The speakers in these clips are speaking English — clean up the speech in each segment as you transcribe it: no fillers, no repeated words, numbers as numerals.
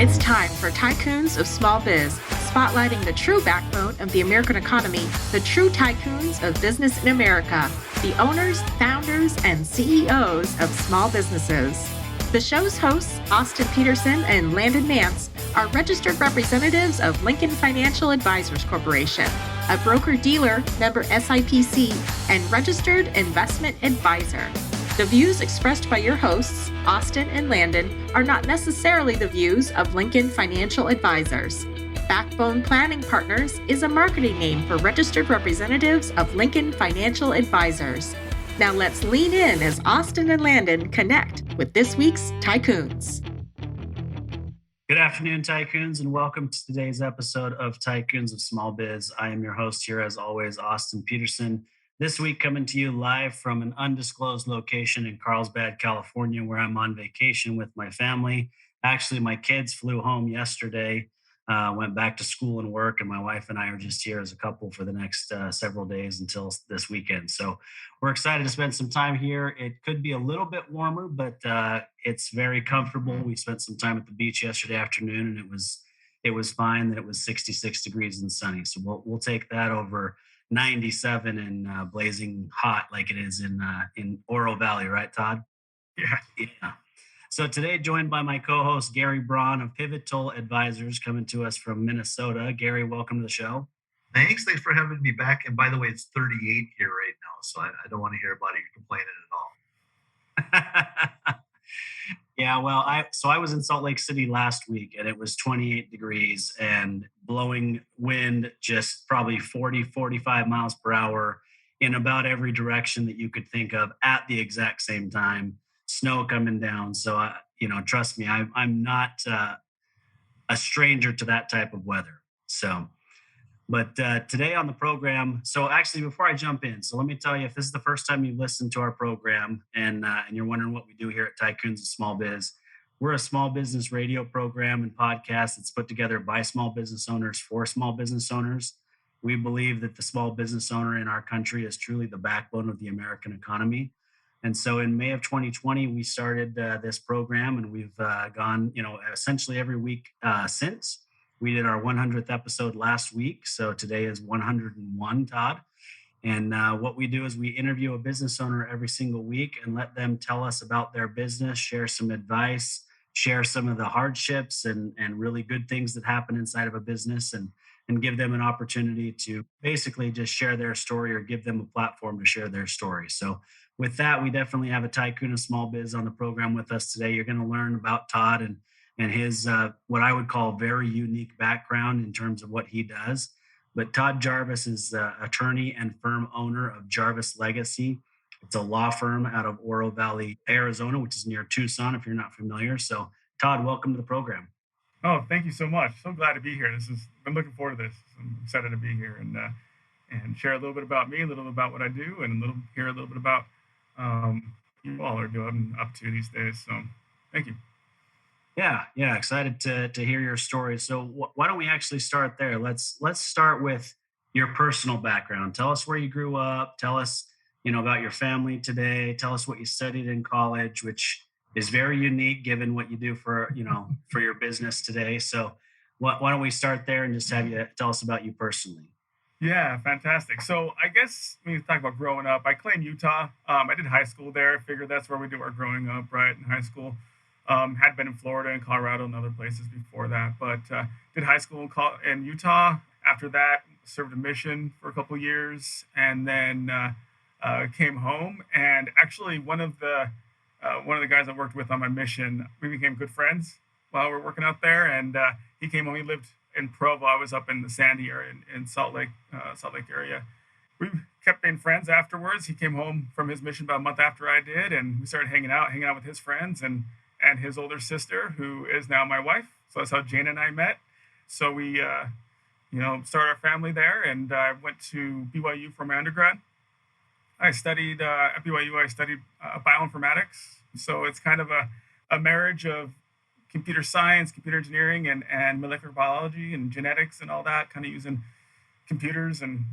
It's time for Tycoons of Small Biz, spotlighting the true backbone of the American economy, the true tycoons of business in America, the owners, founders, and CEOs of small businesses. The show's hosts, Austin Peterson and Landon Nance, are registered representatives of Lincoln Financial Advisors Corporation, a broker-dealer, member SIPC, and registered investment advisor. The views expressed by your hosts, Austin and Landon, are not necessarily the views of Lincoln Financial Advisors. Backbone Planning Partners is a marketing name for registered representatives of Lincoln Financial Advisors. Now let's lean in as Austin and Landon connect with this week's Tycoons. Good afternoon, Tycoons, and welcome to today's episode of Tycoons of Small Biz. I am your host here, as always, Austin Peterson. This week, coming to you live from an undisclosed location in Carlsbad, California, where I'm on vacation with my family. Actually, my kids flew home yesterday, went back to school and work, and my wife and I are just here as a couple for the next several days until this weekend. So we're excited to spend some time here. It could be a little bit warmer, but it's very comfortable. We spent some time at the beach yesterday afternoon, and it was fine that it was 66 degrees and sunny. So we'll take that over 97 and blazing hot like it is in Oro Valley, right, Todd? Yeah. So today, joined by my co-host Gary Braun of Pivotal Advisors, coming to us from Minnesota. Gary, welcome to the show. Thanks for having me back. And by the way, it's 38 here right now, so I don't want to hear about it. You're complaining at all. Yeah, well, I was in Salt Lake City last week, and it was 28 degrees and blowing wind just probably 40, 45 miles per hour in about every direction that you could think of at the exact same time. Snow coming down. So, trust me, I'm not a stranger to that type of weather. So, but today on the program, so actually before I jump in, so let me tell you, if this is the first time you've listened to our program and you're wondering what we do here at Tycoons of Small Biz, we're a small business radio program and podcast that's put together by small business owners for small business owners. We believe that the small business owner in our country is truly the backbone of the American economy. And so in May of 2020, we started this program, and we've gone, essentially every week since. We did our 100th episode last week. So today is 101, Todd. And what we do is we interview a business owner every single week and let them tell us about their business, share some advice, share some of the hardships and really good things that happen inside of a business, and give them an opportunity to basically just share their story or give them a platform to share their story. So with that, we definitely have a tycoon of small biz on the program with us today. You're going to learn about Todd and his what I would call very unique background in terms of what he does. But Todd Jarvis is the attorney and firm owner of Jarvis Legacy. It's a law firm out of Oro Valley, Arizona, which is near Tucson, if you're not familiar. So Todd, welcome to the program. Oh, thank you so much. So glad to be here. I'm looking forward to this. I'm excited to be here and share a little bit about me, a little bit about what I do, and hear a little bit about you all are doing up to these days. So thank you. Yeah, excited to hear your story. So why don't we actually start there? Let's start with your personal background. Tell us where you grew up. Tell us, about your family today. Tell us what you studied in college, which is very unique given what you do for your business today. So why don't we start there and just have you tell us about you personally? Yeah, fantastic. So I guess when you talk about growing up, I claim Utah. I did high school there. I figured that's where we do our growing up, right, in high school. Had been in Florida and Colorado and other places before that, but did high school in Utah. After that, served a mission for a couple of years, and then came home. And actually, one of the guys I worked with on my mission, we became good friends while we were working out there. And he came home. He lived in Provo. I was up in the Sandy area in Salt Lake area. We kept being friends afterwards. He came home from his mission about a month after I did, and we started hanging out with his friends and his older sister, who is now my wife. So that's how Jane and I met. So we, started our family there, and I went to BYU for my undergrad. I studied at BYU. I studied bioinformatics. So it's kind of a marriage of computer science, computer engineering, and molecular biology and genetics and all that, kind of using computers and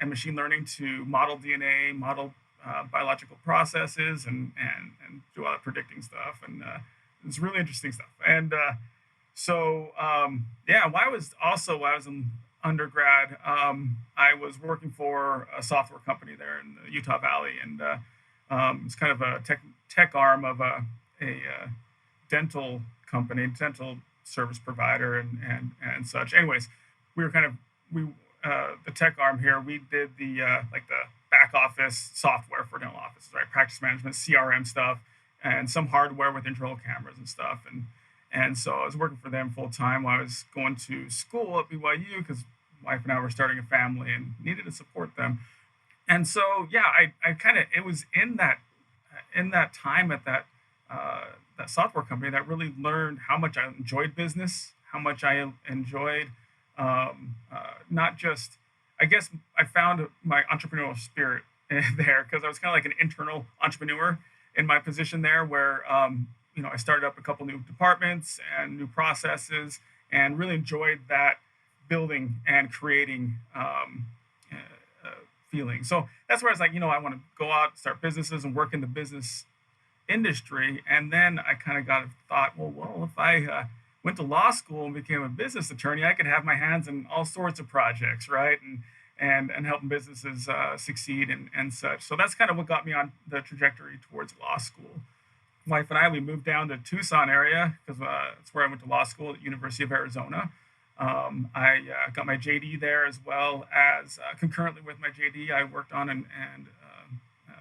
machine learning to model DNA, model biological processes, and do a lot of predicting stuff. And it's really interesting stuff. And So while I was in undergrad, I was working for a software company there in the Utah Valley, and it's kind of a tech arm of a dental company, dental service provider, and such. Anyways, we were kind of we the tech arm here. We did the like the back office software for dental offices, right? Practice management, CRM stuff, and some hardware with internal cameras and stuff. And so I was working for them full time while I was going to school at BYU because wife and I were starting a family and needed to support them. And so yeah, I kind of it was in that time at that software company that really learned how much I enjoyed business, how much I enjoyed not just, I guess I found my entrepreneurial spirit there because I was kind of like an internal entrepreneur in my position there where, I started up a couple new departments and new processes and really enjoyed that building and creating feeling. So that's where I was like, I want to go out, start businesses and work in the business industry. And then I kind of got a thought, well, if I went to law school and became a business attorney, I could have my hands in all sorts of projects, right? And helping businesses succeed and such. So that's kind of what got me on the trajectory towards law school. Wife and I, we moved down to Tucson area because that's where I went to law school at University of Arizona. I got my JD there as well as concurrently with my JD, I worked on and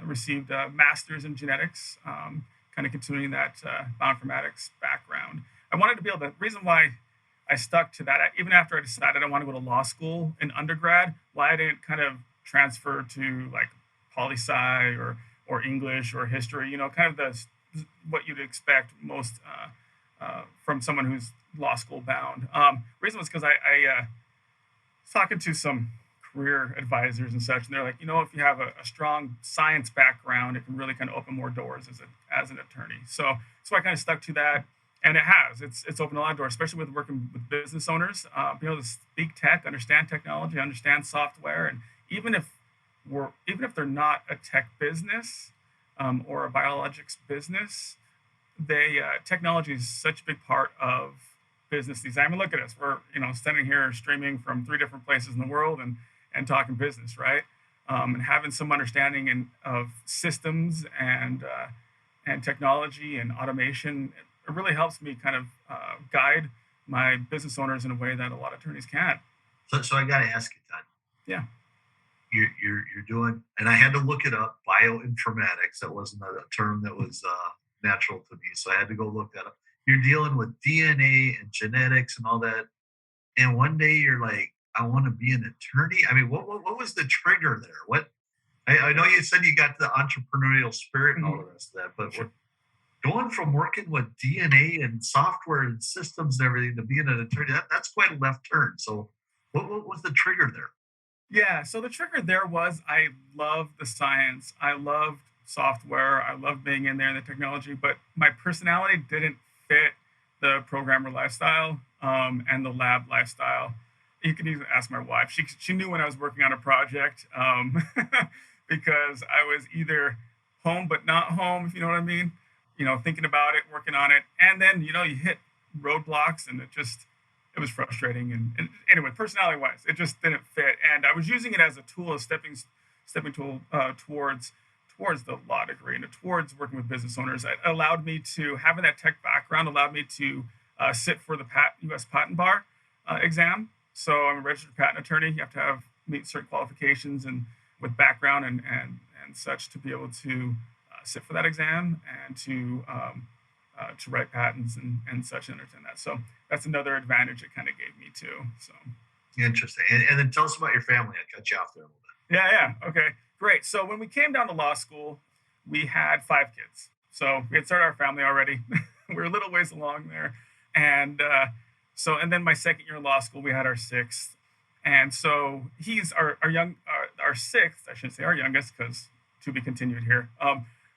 received a master's in genetics, kind of continuing that bioinformatics background. I wanted to be able to, the reason why I stuck to that, even after I decided I want to go to law school in undergrad, why I didn't kind of transfer to like poli-sci or English or history, kind of what you'd expect most from someone who's law school bound. Reason was because I was talking to some career advisors and such, and they're like, if you have a strong science background, it can really kind of open more doors as an attorney. So I kind of stuck to that, and it has. It's opened a lot of doors, especially with working with business owners. Being able to speak tech, understand technology, understand software, and even if they're not a tech business or a biologics business, technology is such a big part of business these days. I mean, look at us. We're standing here streaming from 3 different places in the world and talking business, right? And having some understanding of systems and technology and automation, it really helps me kind of guide my business owners in a way that a lot of attorneys can't. So I got to ask you, Todd. Yeah. You're doing, and I had to look it up, bioinformatics. That wasn't a term that was natural to me, so I had to go look that up. You're dealing with DNA and genetics and all that, and one day you're like, I want to be an attorney. I mean, what was the trigger there? What I know you said you got the entrepreneurial spirit and all the rest of that, but Sure. Going from working with DNA and software and systems and everything to being an attorney, that's quite a left turn. So what was the trigger there? Yeah, so the trigger there was I loved the science. I loved software. I loved being in there in the technology, but my personality didn't fit the programmer lifestyle and the lab lifestyle. You can even ask my wife. She knew when I was working on a project because I was either home but not home, if you know what I mean. Thinking about it, working on it, and then you hit roadblocks, and it was frustrating. And anyway, personality wise, it just didn't fit. And I was using it as a tool, a stepping tool towards the law degree and towards working with business owners. It allowed me to, having that tech background, allowed me to sit for the U.S. Patent Bar exam. So I'm a registered patent attorney. You have to meet certain qualifications and with background and such to be able to sit for that exam and to write patents and such and understand that. So that's another advantage it kind of gave me too. So interesting. And then tell us about your family. I cut you off there a little bit. Yeah. Okay, great. So when we came down to law school, we had 5 kids. So we had started our family already. We were a little ways along there. And and then my second year in law school, we had our 6th. And so he's our 6th, I shouldn't say our youngest, because to be continued here.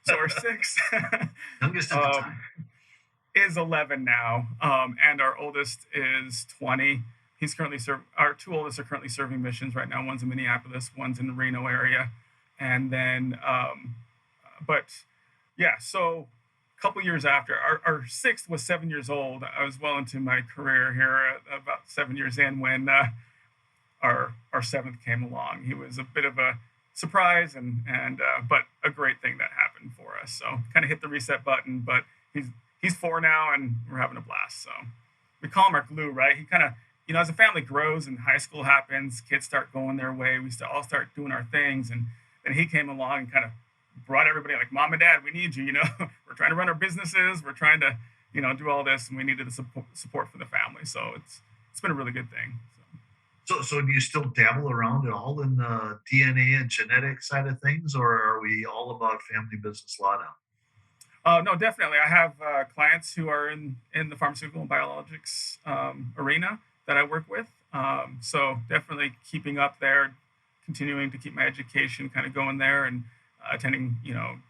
So our 6th youngest at the time is 11 now, and our oldest is 20. He's currently our 2 oldest are currently serving missions right now. One's in Minneapolis, one's in the Reno area, and then, but yeah. So couple years after, our sixth was 7 years old. I was well into my career here, about 7 years in, when our seventh came along. He was a bit of a surprise, and but a great thing that happened for us. So kind of hit the reset button. But he's 4 now, and we're having a blast. So we call him our glue, right? He kind of, as a family grows and high school happens, kids start going their way. We all start doing our things, and then he came along and kind of brought everybody, like, Mom and Dad, we need you. We're trying to run our businesses. We're trying to, do all this, and we needed the support for the family. So it's been a really good thing. So do you still dabble around at all in the DNA and genetic side of things, or are we all about family business law now? No, definitely. I have clients who are in the pharmaceutical and biologics arena that I work with. So definitely keeping up there, continuing to keep my education kind of going there, and attending,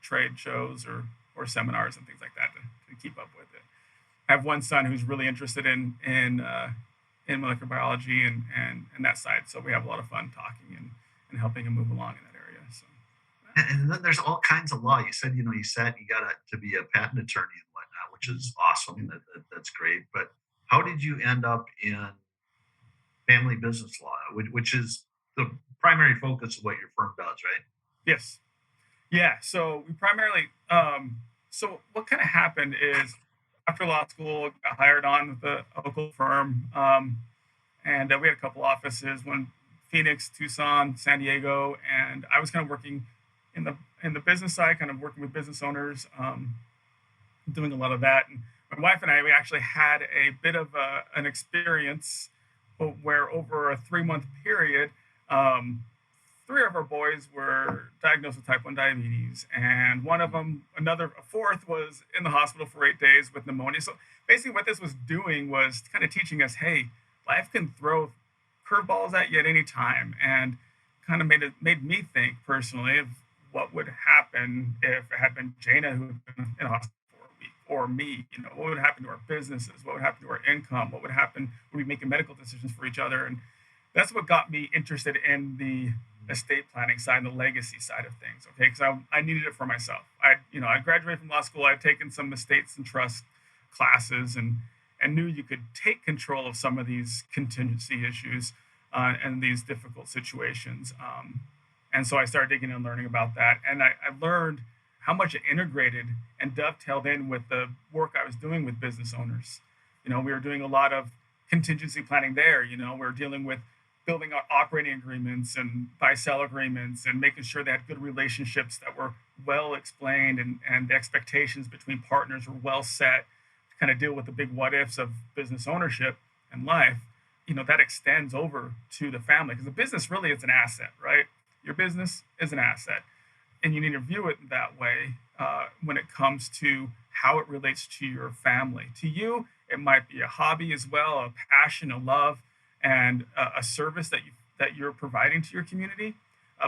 trade shows or seminars and things like that to keep up with it. I have one son who's really interested in molecular biology and that side. So we have a lot of fun talking and helping him move along in that area. So. And then there's all kinds of law. You said, you got to be a patent attorney and whatnot, which is awesome. That's great. But how did you end up in family business law, which is the primary focus of what your firm does, right? Yes. Yeah. So we primarily, so what kind of happened is, after law school, got hired on with a local firm, and we had a couple offices, one Phoenix, Tucson, San Diego, and I was kind of working in the business side, kind of working with business owners, doing a lot of that. And my wife and I, we actually had a bit of an experience where, over a 3-month period, 3 of our boys were diagnosed with type 1 diabetes, and one of them, a fourth, was in the hospital for 8 days with pneumonia. So basically what this was doing was kind of teaching us, hey, life can throw curveballs at you at any time, and kind of made me think personally of what would happen if it had been Jana who had been in the hospital for a week, or me. What would happen to our businesses? What would happen to our income? What would happen when we making medical decisions for each other? And that's what got me interested in the estate planning side and the legacy side of things. Okay, because I needed it for myself. I graduated from law school. I'd taken some estates and trust classes, and knew you could take control of some of these contingency issues and these difficult situations. And so I started digging and learning about that, and I learned how much it integrated and dovetailed in with the work I was doing with business owners. We were doing a lot of contingency planning there. We were dealing with building out operating agreements and buy-sell agreements, and making sure they had good relationships that were well explained, and the expectations between partners were well set to kind of deal with the big what-ifs of business ownership and life. That extends over to the family, because the business really is an asset, right? Your business is an asset, and you need to view it that way when it comes to how it relates to your family. To you, it might be a hobby as well, a passion, a love, and a service that you're providing to your community.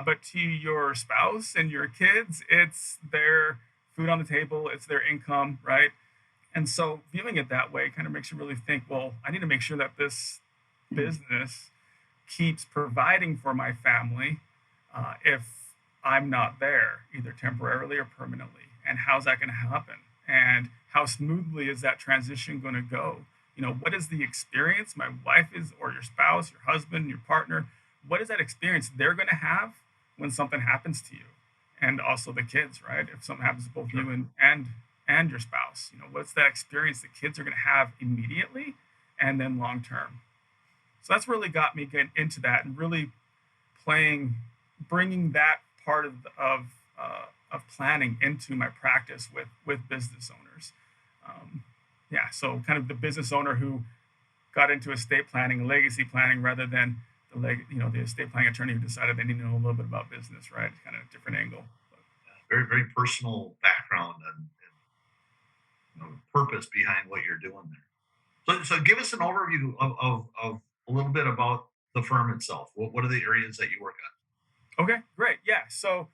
But to your spouse and your kids, it's their food on the table, it's their income, right? And so viewing it that way kind of makes you really think, well, I need to make sure that this business keeps providing for my family if I'm not there, either temporarily or permanently. And how's that going to happen? And how smoothly is that transition going to go? What is the experience my wife is, or your spouse, your husband, your partner, what is that experience they're going to have when something happens to you? And also the kids, right? If something happens to both you and your spouse, what's that experience the kids are going to have immediately and then long term? So that's really got me getting into that, and really bringing that part of planning into my practice with business owners. So kind of the business owner who got into estate planning, legacy planning, rather than the estate planning attorney who decided they need to know a little bit about business, right? Kind of a different angle. Very, very personal background and purpose behind what you're doing there. So give us an overview of a little bit about the firm itself. What are the areas that you work on? Okay, great. Yeah. So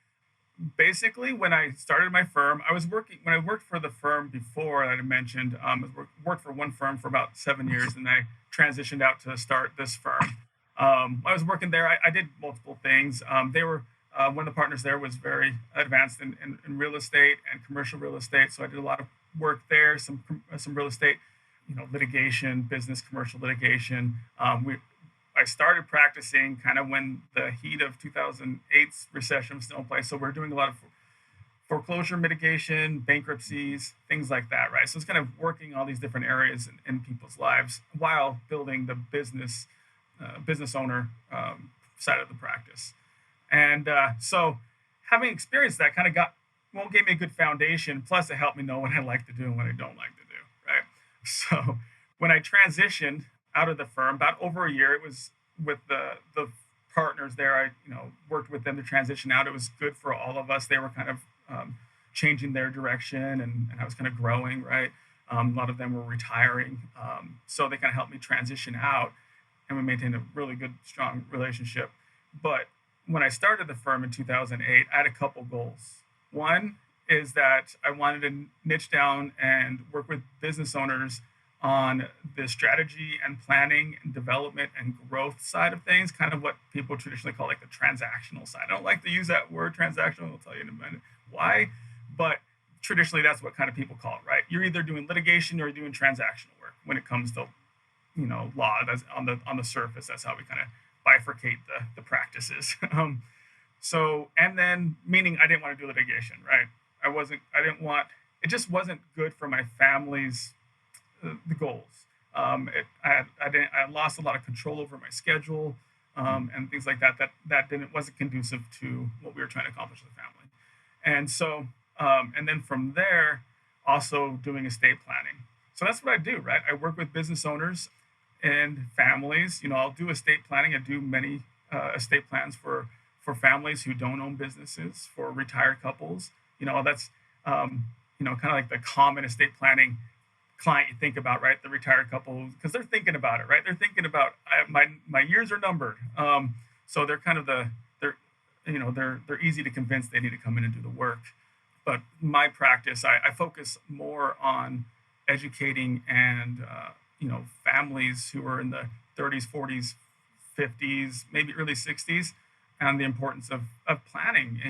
basically, when I started my firm, when I worked for the firm before that I mentioned, worked for one firm for about 7 years, and I transitioned out to start this firm. I was working there. I did multiple things. They were one of the partners there was very advanced in real estate and commercial real estate, so I did a lot of work there, some real estate, litigation, business, commercial litigation. I started practicing kind of when the heat of 2008's recession was still in place. So we're doing a lot of foreclosure mitigation, bankruptcies, things like that, right? So it's kind of working all these different areas in people's lives while building the business owner side of the practice. And so having experienced that kind of gave me a good foundation. Plus, it helped me know what I like to do and what I don't like to do, right? So when I transitioned out of the firm, about over a year, it was with the partners there. I worked with them to transition out. It was good for all of us. They were kind of changing their direction, and I was kind of growing, right? A lot of them were retiring, so they kind of helped me transition out, and we maintained a really good, strong relationship. But when I started the firm in 2008, I had a couple goals. One is that I wanted to niche down and work with business owners on the strategy and planning and development and growth side of things, kind of what people traditionally call like the transactional side. I don't like to use that word transactional. I'll tell you in a minute why, but traditionally that's what kind of people call it, right? You're either doing litigation or you're doing transactional work when it comes to, law. That's on the surface. That's how we kind of bifurcate the practices. So, and then meaning I didn't want to do litigation, right? It just wasn't good for my family's the goals. I lost a lot of control over my schedule and things like that. That wasn't conducive to what we were trying to accomplish as a family. And so, and then from there, also doing estate planning. So that's what I do, right? I work with business owners and families. I'll do estate planning. I do many estate plans for families who don't own businesses, for retired couples. That's kind of like the common estate planning client you think about, right? The retired couple, because they're thinking about it, right? They're thinking about my years are numbered. So they're kind of they're easy to convince they need to come in and do the work. But my practice, I focus more on educating and families who are in the 30s, 40s, 50s, maybe early 60s, and the importance of planning.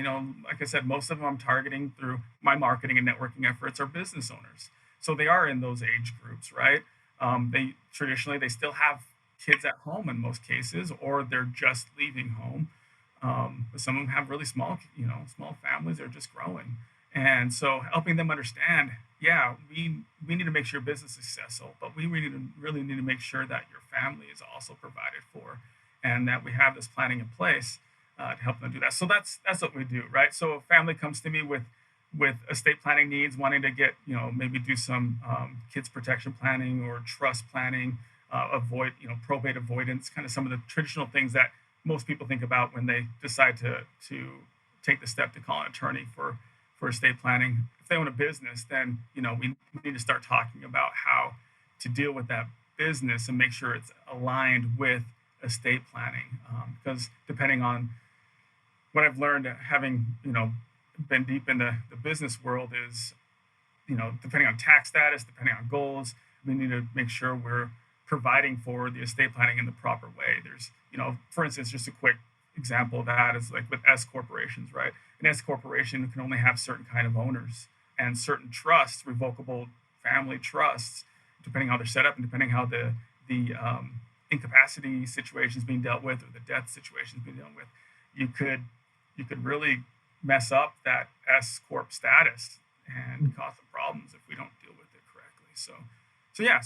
Like I said, most of them I'm targeting through my marketing and networking efforts are business owners. So they are in those age groups, right? They traditionally still have kids at home in most cases, or they're just leaving home. But some of them have really small families. They're just growing. And so helping them understand, we need to make sure business is successful, but we really need to make sure that your family is also provided for, and that we have this planning in place to help them do that. So that's what we do, right? So a family comes to me with estate planning needs, wanting to get, maybe do some kids protection planning or trust planning, avoid, probate avoidance, kind of some of the traditional things that most people think about when they decide to take the step to call an attorney for estate planning. If they own a business, then, we need to start talking about how to deal with that business and make sure it's aligned with estate planning. Because depending on what I've learned, having, been deep in the business world is, depending on tax status, depending on goals, we need to make sure we're providing for the estate planning in the proper way. There's, for instance, just a quick example of that is like with S corporations, right? An S corporation can only have certain kind of owners and certain trusts, revocable family trusts, depending how they're set up and depending how the incapacity situation is being dealt with or the death situation is being dealt with, you could really mess up that S corp status and cause some problems if we don't deal with it correctly. So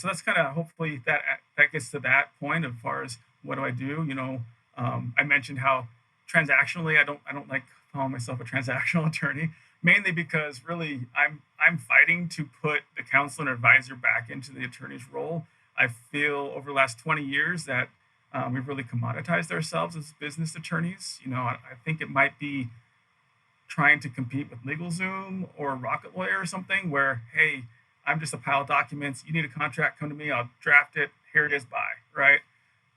that's kind of hopefully that gets to that point as far as what do I do. I mentioned how transactionally I don't like calling myself a transactional attorney, mainly because really I'm fighting to put the counsel and advisor back into the attorney's role. I feel over the last 20 years that we've really commoditized ourselves as business attorneys. I think it might be trying to compete with LegalZoom or Rocket Lawyer or something where, hey, I'm just a pile of documents. You need a contract, come to me, I'll draft it. Here it is, bye, right?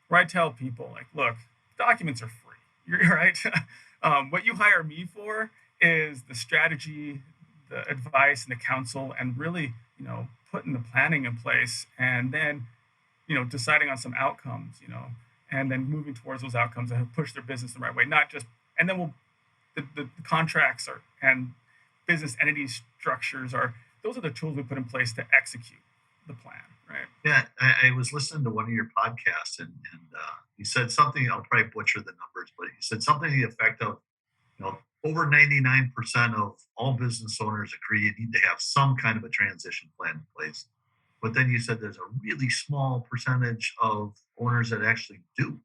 Where I tell people, like, look, documents are free. You're right. What you hire me for is the strategy, the advice, and the counsel, and really, putting the planning in place, and then, deciding on some outcomes, and then moving towards those outcomes and push their business the right way. Not just, and then the contracts and business entity structures are those are the tools we put in place to execute the plan, right? Yeah, I was listening to one of your podcasts, and you said something. I'll probably butcher the numbers, but you said something to the effect of, over 99% of all business owners agree you need to have some kind of a transition plan in place. But then you said there's a really small percentage of owners that actually do.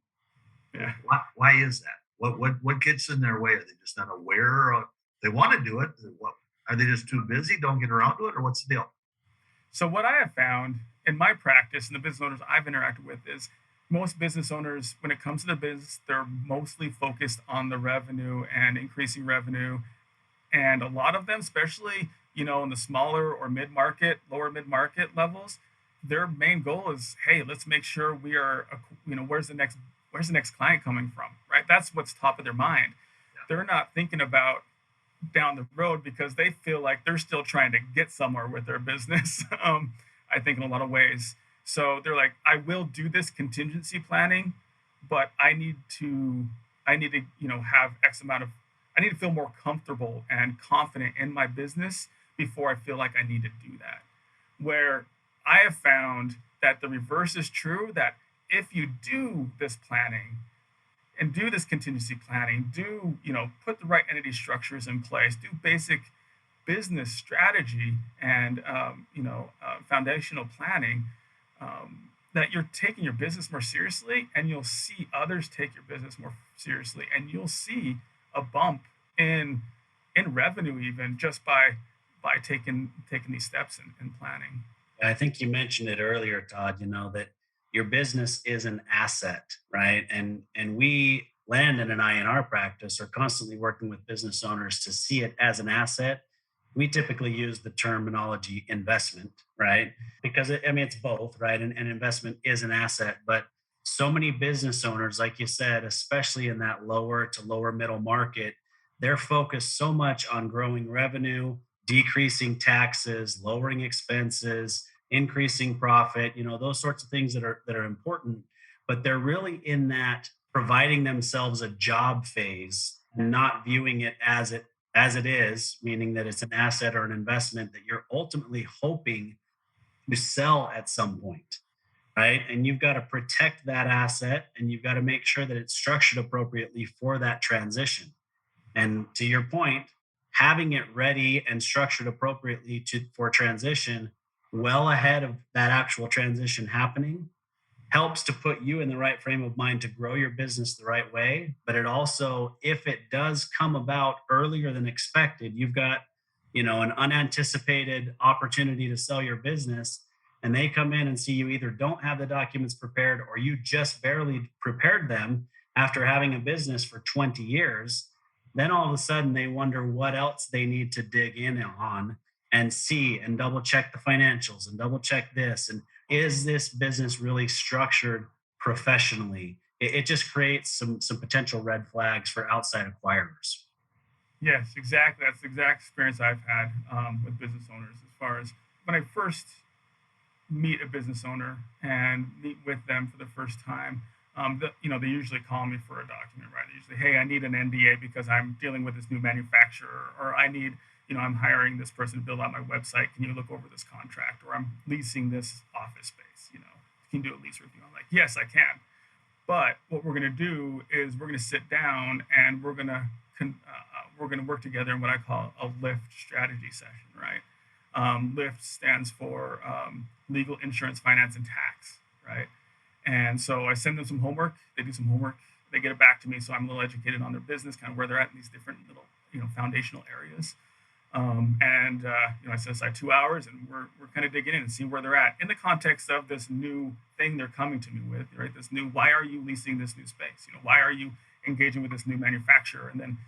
Yeah. Why is that? What gets in their way? Are they just not aware? Or they want to do it? What, are they just too busy? Don't get around to it, or what's the deal? So what I have found in my practice and the business owners I've interacted with is most business owners, when it comes to their business, they're mostly focused on the revenue and increasing revenue. And a lot of them, especially, in the smaller or mid-market, lower mid-market levels, their main goal is, hey, let's make sure we are, where's the next client coming from, right? That's what's top of their mind. Yeah. They're not thinking about down the road because they feel like they're still trying to get somewhere with their business. I think in a lot of ways. So they're like, I will do this contingency planning, but I need to, have X amount of, I need to feel more comfortable and confident in my business before I feel like I need to do that. Where I have found that the reverse is true, that if you do this planning and do this contingency planning, put the right entity structures in place, do basic business strategy and, foundational planning, that you're taking your business more seriously, and you'll see others take your business more seriously, and you'll see a bump in revenue even just by taking these steps in planning. I think you mentioned it earlier, Todd, that your business is an asset, right? And we, Landon and I in our practice, are constantly working with business owners to see it as an asset. We typically use the terminology investment, right? Because it's both, right? And investment is an asset. But so many business owners, like you said, especially in that lower to lower middle market, they're focused so much on growing revenue, decreasing taxes, lowering expenses, increasing profit, those sorts of things that are important. But they're really in that providing themselves a job phase and not viewing it as it is, meaning that it's an asset or an investment that you're ultimately hoping to sell at some point, right? And you've got to protect that asset, and you've got to make sure that it's structured appropriately for that transition. And to your point, having it ready and structured appropriately for transition well ahead of that actual transition happening helps to put you in the right frame of mind to grow your business the right way. But it also, if it does come about earlier than expected, you've got, an unanticipated opportunity to sell your business, and they come in and see you either don't have the documents prepared or you just barely prepared them after having a business for 20 years, then all of a sudden they wonder what else they need to dig in on and see and double check the financials and double check this. And is this business really structured professionally? It just creates some potential red flags for outside acquirers. Yes, exactly. That's the exact experience I've had with business owners. As far as when I first meet a business owner and meet with them for the first time, they usually call me for a document, right? They usually, hey, I need an NDA because I'm dealing with this new manufacturer, or I need, I'm hiring this person to build out my website. Can you look over this contract? Or I'm leasing this office space, can you do a lease review? I'm like, yes, I can. But what we're going to do is we're going to sit down and we're going to work together in what I call a LIFT strategy session, right? LIFT stands for legal, insurance, finance, and tax, right? And so I send them some homework. They do some homework. They get it back to me, so I'm a little educated on their business, kind of where they're at in these different little, foundational areas. I set aside 2 hours, and we're kind of digging in and see where they're at in the context of this new thing they're coming to me with, right? This new, why are you leasing this new space? Why are you engaging with this new manufacturer? And then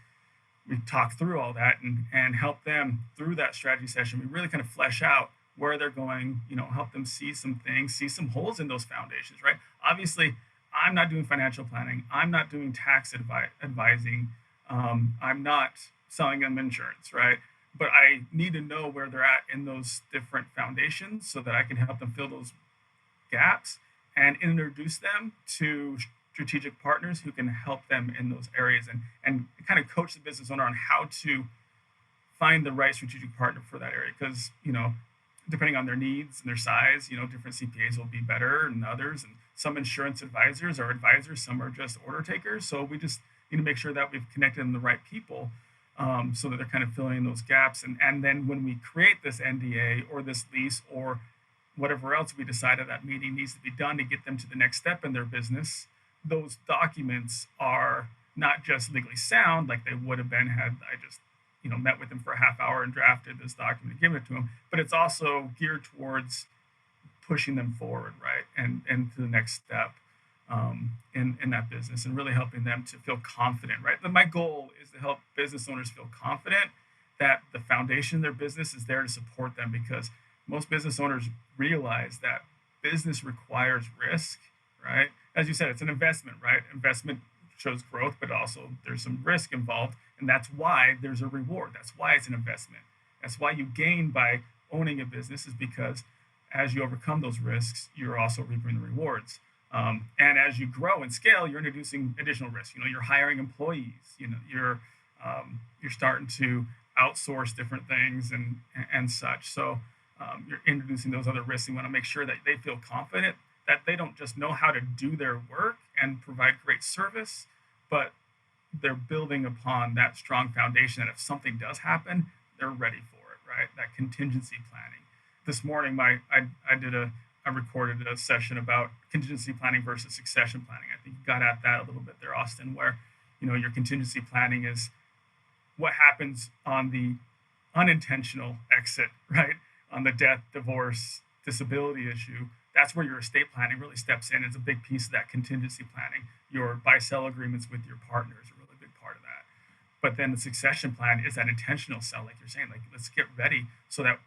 we talk through all that and help them through that strategy session. We really kind of flesh out where they're going, help them see some things, see some holes in those foundations, right? Obviously, I'm not doing financial planning. I'm not doing tax advising. I'm not selling them insurance, right? But I need to know where they're at in those different foundations so that I can help them fill those gaps and introduce them to strategic partners who can help them in those areas and kind of coach the business owner on how to find the right strategic partner for that area, because depending on their needs and their size, different CPAs will be better than others, and some insurance advisors are advisors, some are just order takers. So we just need to make sure that we've connected them the right people, so that they're kind of filling in those gaps. And then when we create this NDA or this lease or whatever else we decide at that meeting needs to be done to get them to the next step in their business, those documents are not just legally sound like they would have been had I just met with them for a half hour and drafted this document and given it to them, but it's also geared towards pushing them forward, right, and to the next step, in that business, and really helping them to feel confident, right. My goal is to help business owners feel confident that the foundation of their business is there to support them, because most business owners realize that business requires risk, right. As you said, it's an investment, right. Investment shows growth, but also there's some risk involved, and that's why there's a reward. That's why it's an investment. That's why you gain by owning a business, is because as you overcome those risks, you're also reaping the rewards. And as you grow and scale, you're introducing additional risk. You're hiring employees. You're starting to outsource different things and such. So you're introducing those other risks. You want to make sure that they feel confident that they don't just know how to do their work and provide great service, but they're building upon that strong foundation that if something does happen, they're ready for it, right? That contingency planning. This morning, I recorded a session about contingency planning versus succession planning. I think you got at that a little bit there, Austin, where, your contingency planning is what happens on the unintentional exit, right? On the death, divorce, disability issue. That's where your estate planning really steps in. It's a big piece of that contingency planning. Your buy-sell agreements with your partner is a really big part of that. But then the succession plan is that intentional sell, like you're saying, like let's get ready so that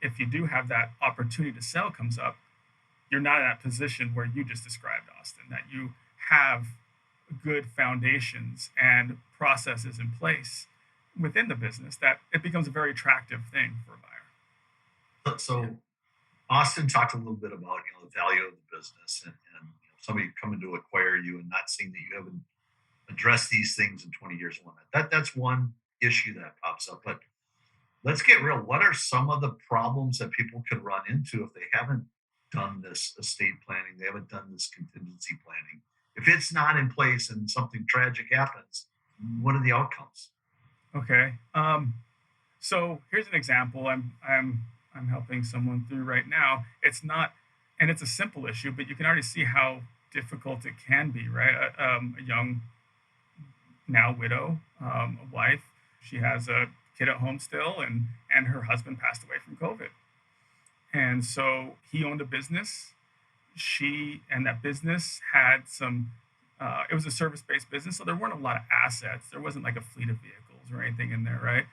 if you do have that opportunity to sell comes up, you're not in that position where you just described, Austin, that you have good foundations and processes in place within the business, that it becomes a very attractive thing for a buyer. So Austin talked a little bit about the value of the business, and somebody coming to acquire you and not seeing that you haven't addressed these things in 20 years. That's one issue that pops up. But let's get real. What are some of the problems that people can run into if they haven't done this estate planning? They haven't done this contingency planning. If it's not in place and something tragic happens, what are the outcomes? Okay. So here's an example. I'm helping someone through right now. It's not, and it's a simple issue, but you can already see how difficult it can be, right? A young, now widow, a wife. She has a kid at home still, and her husband passed away from COVID. And so he owned a business. And that business had some, it was a service-based business, so there weren't a lot of assets. There wasn't like a fleet of vehicles or anything in there, right?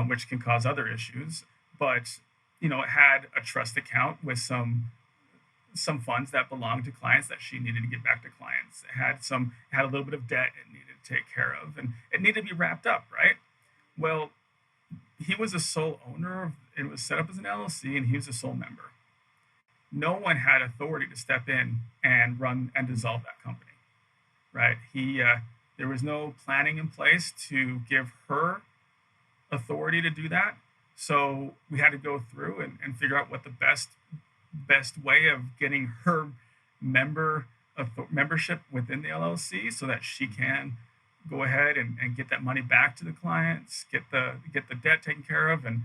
Which can cause other issues. But, it had a trust account with some funds that belonged to clients that she needed to get back to clients. It had a little bit of debt it needed to take care of, and it needed to be wrapped up, right? Well, he was a sole owner. It was set up as an LLC, and he was a sole member. No one had authority to step in and run and dissolve that company, right? There was no planning in place to give her authority to do that. So we had to go through and figure out what the best way of getting her membership within the LLC so that she can go ahead and get that money back to the clients, get the debt taken care of, and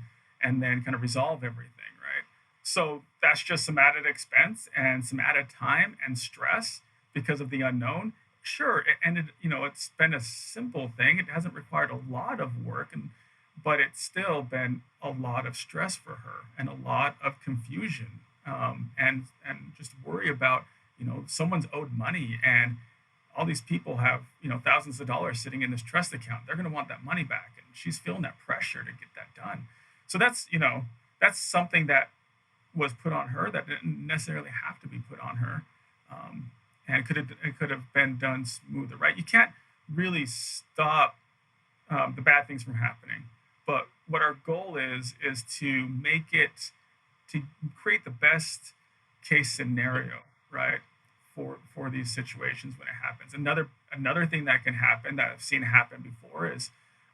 then kind of resolve everything, right? So that's just some added expense and some added time and stress because of the unknown. Sure, it's been a simple thing. It hasn't required a lot of work, but it's still been a lot of stress for her and a lot of confusion, and just worry about, someone's owed money, and all these people have, thousands of dollars sitting in this trust account. They're going to want that money back, and she's feeling that pressure to get that done. So that's something that was put on her that didn't necessarily have to be put on her, and it could have been done smoother, right? You can't really stop the bad things from happening, but what our goal is to create the best case scenario, right, for these situations when it happens. Another thing that can happen that I've seen happen before is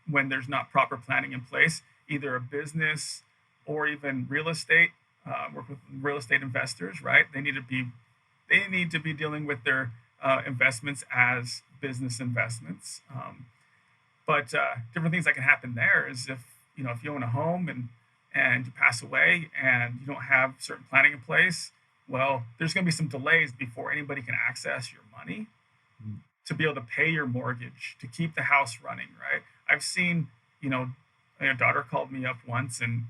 when there's not proper planning in place, either a business or even real estate, work with real estate investors, right? They need to be dealing with their investments as business investments. But different things that can happen there is if you own a home and you pass away and you don't have certain planning in place, well, there's going to be some delays before anybody can access your money to be able to pay your mortgage, to keep the house running, right? I've seen, my daughter called me up once and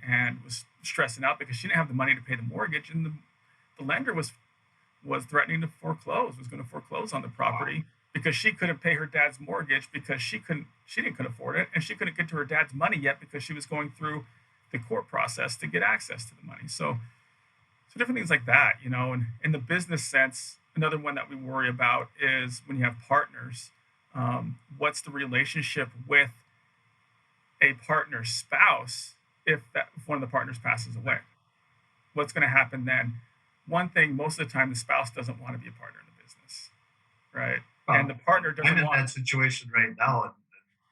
was stressing out because she didn't have the money to pay the mortgage, and the lender was threatening to foreclose, was going to foreclose on the property because she couldn't pay her dad's mortgage because she couldn't afford it, and she couldn't get to her dad's money yet because she was going through the court process to get access to the money. So different things like that, and in the business sense, another one that we worry about is when you have partners, what's the relationship with a partner's spouse if one of the partners passes away? What's going to happen then? One thing, most of the time, the spouse doesn't want to be a partner in the business, right? And the partner doesn't I'm in want that situation right now, and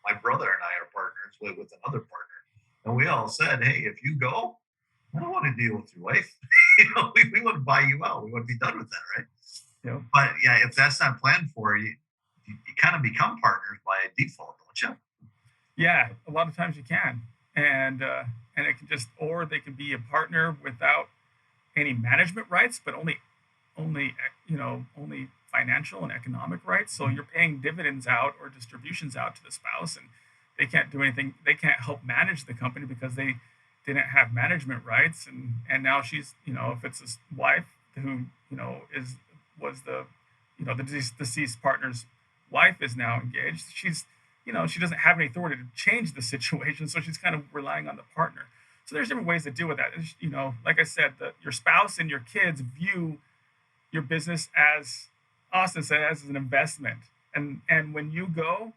my brother and I are partners with another partner, and we all said, "Hey, if you go, I don't want to deal with your wife. We want to buy you out. We want to be done with that, right?" But yeah, if that's not planned for, you kind of become partners by default, don't you? Yeah, a lot of times you can, and it can or they can be a partner without any management rights, but only financial and economic rights. So you're paying dividends out or distributions out to the spouse, and they can't do anything. They can't help manage the company because they didn't have management rights, and now she's, if it's his wife who was the deceased partner's wife is now engaged, she's she doesn't have any authority to change the situation, so she's kind of relying on the partner. So there's different ways to deal with that. Like I said, your spouse and your kids view your business, as Austin said, as an investment, and when you go,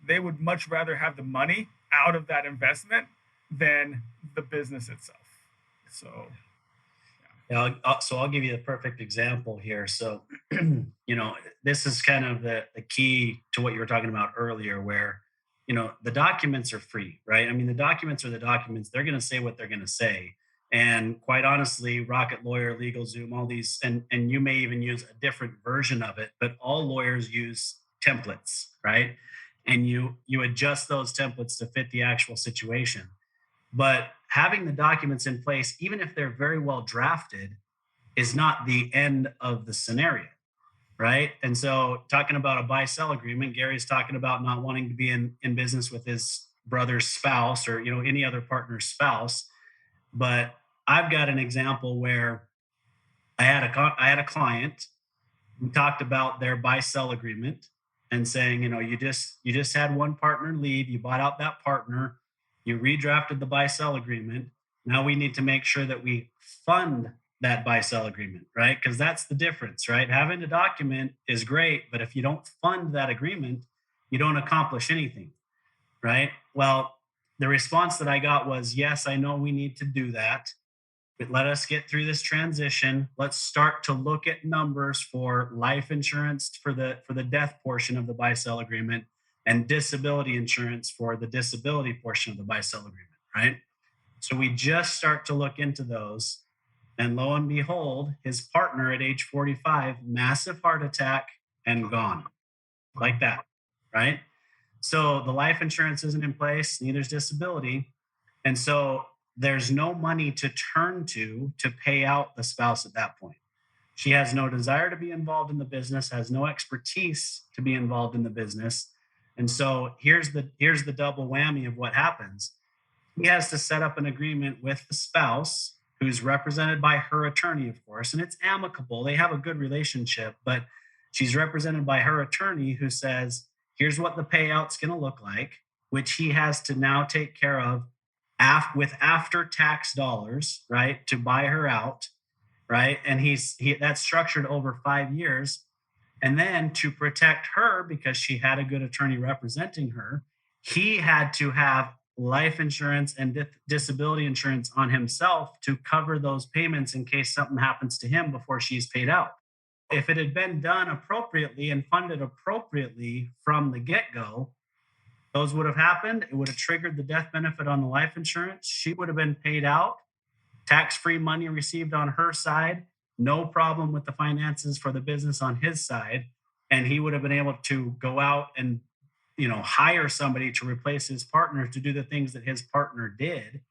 they would much rather have the money out of that investment than the business itself. So, so I'll give you the perfect example here. So, this is kind of the key to what you were talking about earlier, where, the documents are free, right? I mean, the documents are the documents. They're going to say what they're going to say. And quite honestly, Rocket Lawyer, LegalZoom, all these, and you may even use a different version of it, but all lawyers use templates, right? And you adjust those templates to fit the actual situation. But having the documents in place, even if they're very well drafted, is not the end of the scenario, right? And so talking about a buy-sell agreement, Gary's talking about not wanting to be in business with his brother's spouse or, any other partner's spouse. But I've got an example where I had a client who talked about their buy-sell agreement and saying, you just had one partner leave, you bought out that partner, you redrafted the buy-sell agreement. Now we need to make sure that we fund that buy-sell agreement, right? Because that's the difference, right? Having a document is great, but if you don't fund that agreement, you don't accomplish anything, right? Well, the response that I got was, yes, I know we need to do that, but let us get through this transition. Let's start to look at numbers for life insurance for the death portion of the buy-sell agreement and disability insurance for the disability portion of the buy-sell agreement, right? So we just start to look into those. And lo and behold, his partner at age 45, massive heart attack and gone like that, right? So the life insurance isn't in place, neither is disability. And so there's no money to turn to pay out the spouse at that point. She has no desire to be involved in the business, has no expertise to be involved in the business. And so here's the double whammy of what happens. He has to set up an agreement with the spouse, who's represented by her attorney, of course, and it's amicable. They have a good relationship, but she's represented by her attorney who says, here's what the payout's going to look like, which he has to now take care of with after-tax dollars, right, to buy her out, right? And that's structured over 5 years. And then to protect her, because she had a good attorney representing her, he had to have life insurance and disability insurance on himself to cover those payments in case something happens to him before she's paid out. If it had been done appropriately and funded appropriately from the get-go, Those would have happened. It would have triggered the death benefit on the life insurance. She would have been paid out, tax-free money received on her side, no problem with the finances for the business on his side. And he would have been able to go out and, hire somebody to replace his partner to do the things that his partner did,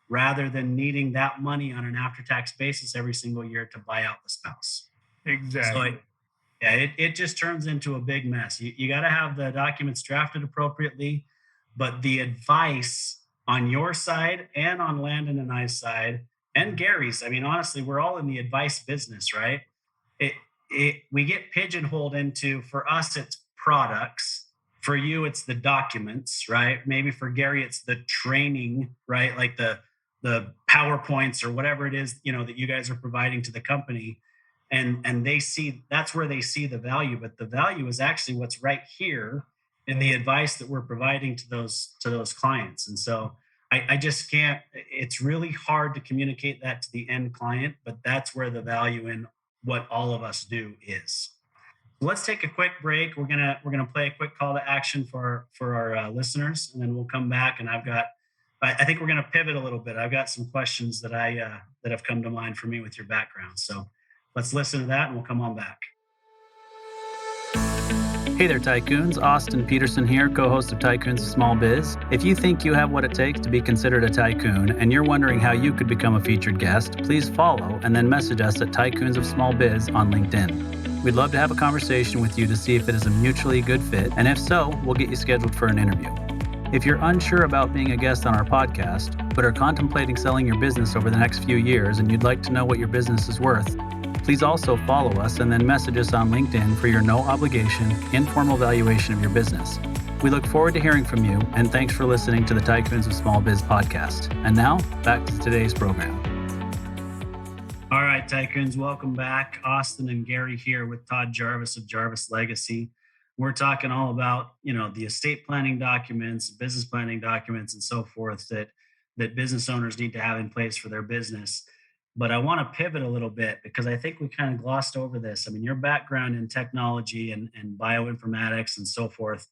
rather than needing that money on an after-tax basis every single year to buy out the spouse. So Exactly. it just turns into a big mess. You got to have the documents drafted appropriately, but the advice on your side and on Landon and I's side and Gary's, I mean, honestly, we're all in the advice business, right? It, we get pigeonholed into, for us, it's products. For you, it's the documents, right? Maybe for Gary, it's the training, right? Like the PowerPoints or whatever it is, that you guys are providing to the company. And they see, that's where they see the value, but the value is actually what's right here in the advice that we're providing to those clients. And so I just can't, it's really hard to communicate that to the end client, but that's where the value in what all of us do is. Let's take a quick break. We're gonna play a quick call to action for our listeners, and then we'll come back. And I think we're gonna pivot a little bit. I've got some questions that that have come to mind for me with your background. So let's listen to that, and we'll come on back. Hey there, Tycoons. Austin Peterson here, co-host of Tycoons of Small Biz. If you think you have what it takes to be considered a tycoon and you're wondering how you could become a featured guest, please follow and then message us at Tycoons of Small Biz on LinkedIn. We'd love to have a conversation with you to see if it is a mutually good fit, and if so, we'll get you scheduled for an interview. If you're unsure about being a guest on our podcast, but are contemplating selling your business over the next few years and you'd like to know what your business is worth, please also follow us and then message us on LinkedIn for your no-obligation, informal valuation of your business. We look forward to hearing from you, and thanks for listening to the Tycoons of Small Biz podcast. And now, back to today's program. All right, Tycoons, welcome back. Austin and Gary here with Todd Jarvis of Jarvis Legacy. We're talking all about, the estate planning documents, business planning documents, and so forth that business owners need to have in place for their business. But I want to pivot a little bit because I think we kind of glossed over this. I mean, your background in technology and bioinformatics and so forth,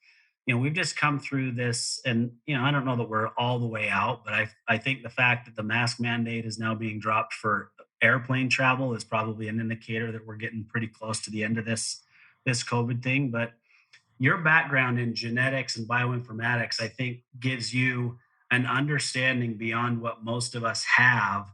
we've just come through this, and, I don't know that we're all the way out, but I think the fact that the mask mandate is now being dropped for airplane travel is probably an indicator that we're getting pretty close to the end of this COVID thing. But your background in genetics and bioinformatics, I think, gives you an understanding beyond what most of us have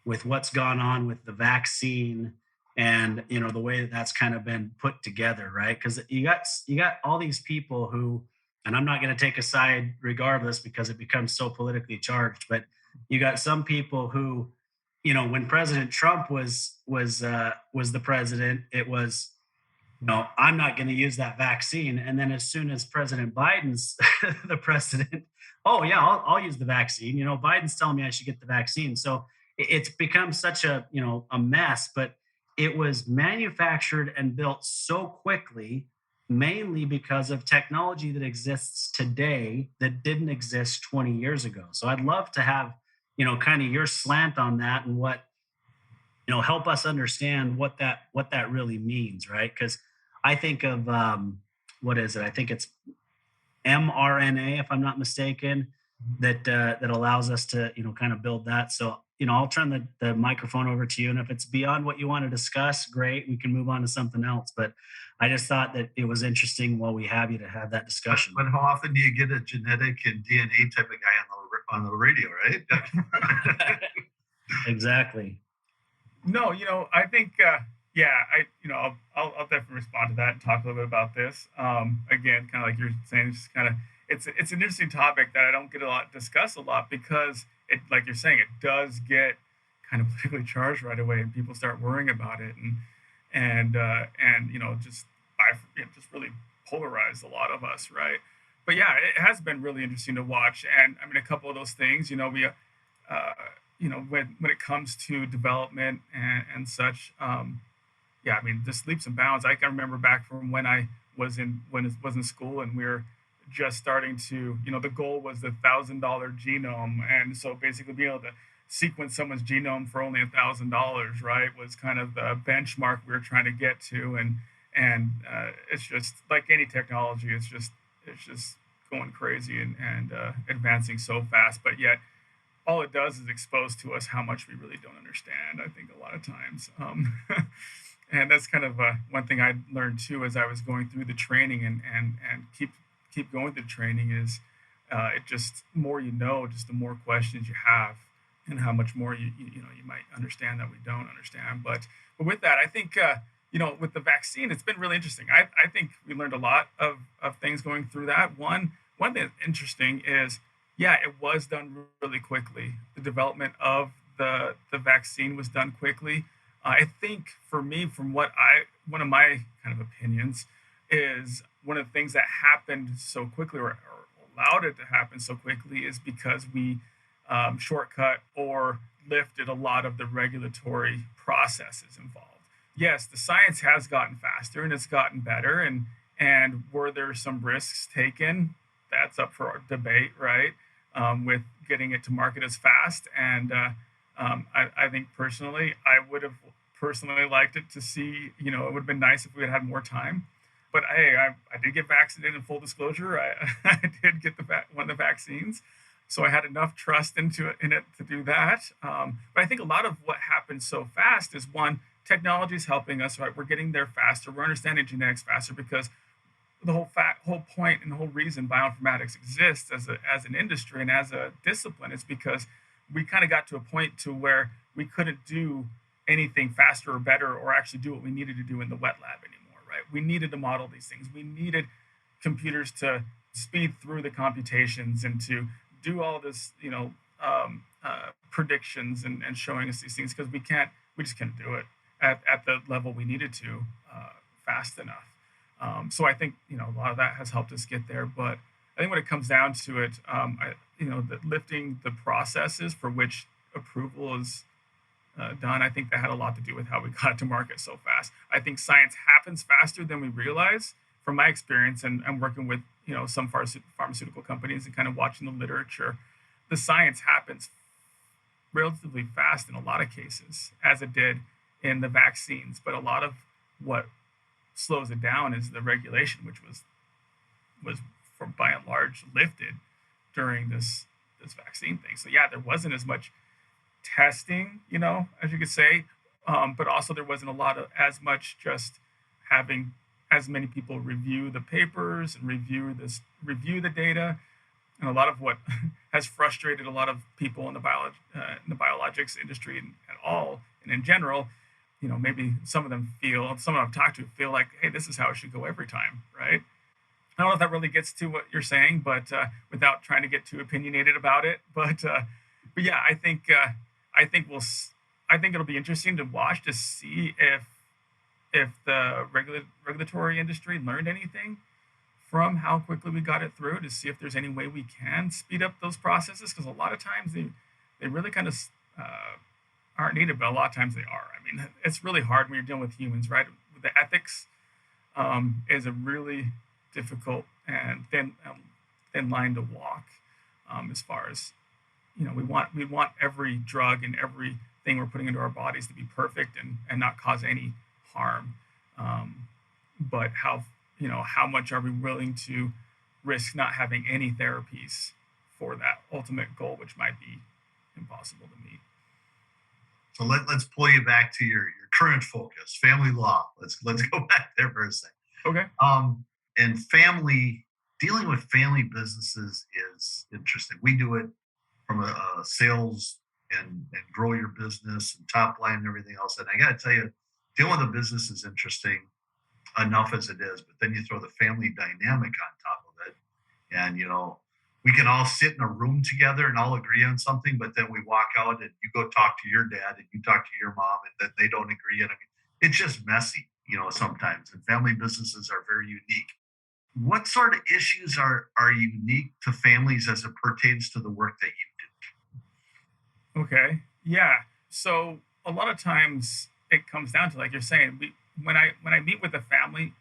with what's gone on with the vaccine and the way that that's kind of been put together, right? Because you got all these people who, and I'm not going to take a side regardless because it becomes so politically charged, but you got some people who, when President Trump was the president, it was, I'm not going to use that vaccine. And then as soon as President Biden's the president, oh yeah, I'll use the vaccine. Biden's telling me I should get the vaccine. So it's become such a mess, but it was manufactured and built so quickly, mainly because of technology that exists today that didn't exist 20 years ago. So I'd love to have, kind of your slant on that and what, help us understand what that really means, right? Because I think of, what is it? I think it's mRNA, if I'm not mistaken, that allows us to, kind of build that. So, I'll turn the microphone over to you. And if it's beyond what you want to discuss, great, we can move on to something else. But I just thought that it was interesting while we have you to have that discussion. But how often do you get a genetic and DNA type of guy on the radio, right? Exactly. No, I think, I'll definitely respond to that and talk a little bit about this. Again, kind of like you're saying, it's just kind of, it's an interesting topic that I don't get discussed a lot because it, like you're saying, it does get kind of politically charged right away, and people start worrying about it, and just really polarized a lot of us, right? But yeah, it has been really interesting to watch, and I mean, a couple of those things, when it comes to development and such, just leaps and bounds. I can remember back from when I was in school, and we were just starting to, the goal was the $1,000 genome, and so basically being able to sequence someone's genome for only $1,000, right, was kind of the benchmark we were trying to get to, and it's just like any technology, it's just going crazy and advancing so fast, but yet all it does is expose to us how much we really don't understand, I think, a lot of times. And that's kind of one thing I learned too as I was going through the training and keep going through the training is it just more you know, just the more questions you have and how much more you might understand that we don't understand. But with that, I think with the vaccine, it's been really interesting. I think we learned a lot of things going through that. One thing that's interesting is, yeah, it was done really quickly. The development of the vaccine was done quickly. I think for me, one of my kind of opinions is one of the things that happened so quickly or allowed it to happen so quickly is because we shortcut or lifted a lot of the regulatory processes involved. Yes, the science has gotten faster and it's gotten better. And were there some risks taken? That's up for debate, right? With getting it to market as fast. And I think personally, I would have personally liked it to see, it would have been nice if we had more time. But hey, I did get vaccinated in full disclosure. I did get one of the vaccines. So I had enough trust in it to do that. But I think a lot of what happened so fast is one, technology is helping us, right? We're getting there faster. We're understanding genetics faster because the whole point and the whole reason bioinformatics exists as an industry and as a discipline is because we kind of got to a point to where we couldn't do anything faster or better or actually do what we needed to do in the wet lab anymore, right? We needed to model these things. We needed computers to speed through the computations and to do all this, predictions and showing us these things because we just couldn't do it at the level we needed to fast enough. So I think, a lot of that has helped us get there. But I think when it comes down to it, lifting the processes for which approval is done, I think that had a lot to do with how we got to market so fast. I think science happens faster than we realize from my experience and working with, some pharmaceutical companies and kind of watching the literature. The science happens relatively fast in a lot of cases, as it did in the vaccines. But a lot of what slows it down is the regulation, which was by and large lifted during this vaccine thing. So yeah, there wasn't as much testing, as you could say, but also there wasn't as much just having as many people review the papers and review the data. And a lot of what has frustrated a lot of people in the biologics industry at all and in general, maybe some of them I've talked to feel like, hey, this is how it should go every time, right? I don't know if that really gets to what you're saying, but without trying to get too opinionated about it. But yeah, I think it'll be interesting to watch to see if the regulatory industry learned anything from how quickly we got it through, to see if there's any way we can speed up those processes, because a lot of times they really kind of aren't needed, but a lot of times they are. I mean, it's really hard when you're dealing with humans, right? The ethics is a really difficult and thin line to walk, as far as, we want every drug and everything we're putting into our bodies to be perfect and not cause any harm. But how much are we willing to risk not having any therapies for that ultimate goal, which might be impossible to meet? So let's pull you back to your current focus, family law. Let's go back there for a second. Okay. And dealing with family businesses is interesting. We do it from a sales and grow your business and top line and everything else. And I got to tell you, dealing with a business is interesting enough as it is, but then you throw the family dynamic on top of it. And, we can all sit in a room together and all agree on something, but then we walk out and you go talk to your dad and you talk to your mom and then they don't agree. And I mean, it's just messy, sometimes. And family businesses are very unique. What sort of issues are unique to families as it pertains to the work that you do? Okay. Yeah. So a lot of times it comes down to, like you're saying, when I meet with a family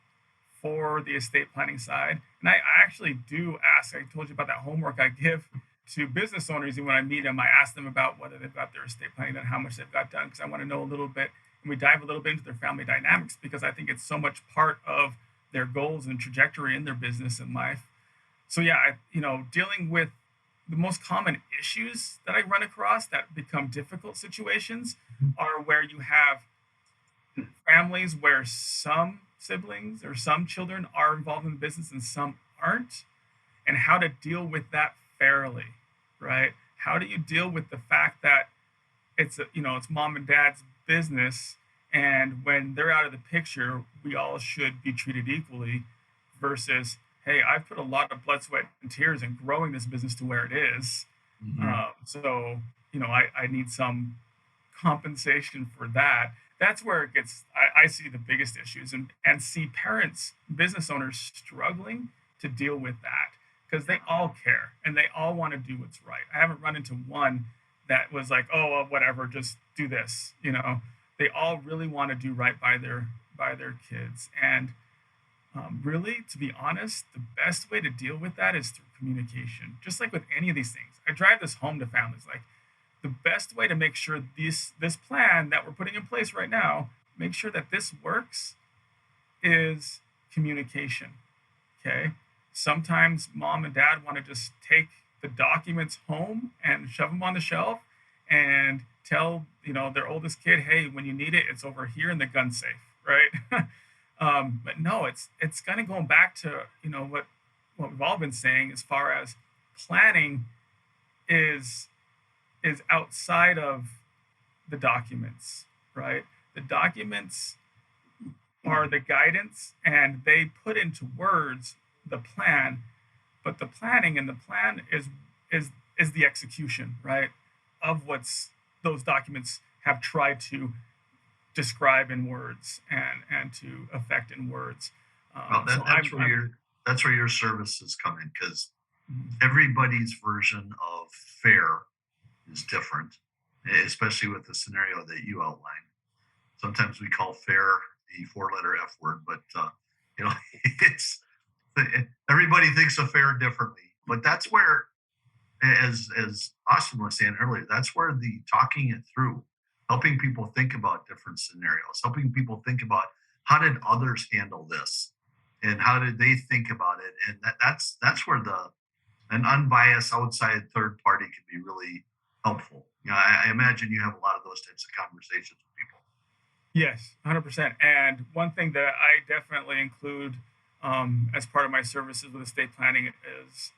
for the estate planning side, and I actually do ask, I told you about that homework I give to business owners, and when I meet them, I ask them about whether they've got their estate planning and how much they've got done, because I want to know a little bit, and we dive a little bit into their family dynamics, because I think it's so much part of their goals and trajectory in their business and life. So yeah, dealing with the most common issues that I run across that become difficult situations are where you have families where some siblings or some children are involved in the business and some aren't, and how to deal with that fairly, right? How do you deal with the fact that it's mom and dad's business, and when they're out of the picture, we all should be treated equally, versus, hey, I've put a lot of blood, sweat, and tears in growing this business to where it is. So I need some compensation for that. That's where it gets, I see the biggest issues, and see parents, business owners struggling to deal with that, because they all care and they all want to do what's right. I haven't run into one that was like, oh, well, whatever, just do this. They all really want to do right by their kids. And really, to be honest, the best way to deal with that is through communication. Just like with any of these things, I drive this home to families. Like, the best way to make sure this plan that we're putting in place right now, make sure that this works, is communication. Okay. Sometimes mom and dad want to just take the documents home and shove them on the shelf and tell their oldest kid, hey, when you need it, it's over here in the gun safe, right? But no, it's kind of going back to what we've all been saying, as far as planning is outside of the documents, right? The documents are the guidance, and they put into words the plan, but the planning and the plan is the execution, right, of what's those documents have tried to describe in words and to affect in words. That's where your services come in, because everybody's version of fair is different, especially with the scenario that you outlined. Sometimes we call fair the four-letter F word, but it's everybody thinks of fair differently. But that's where, as Austin was saying earlier, that's where the talking it through, helping people think about different scenarios, helping people think about how did others handle this, and how did they think about it, and that's where an unbiased outside third party can be really helpful. I imagine you have a lot of those types of conversations with people. Yes, 100%. And one thing that I definitely include as part of my services with estate planning is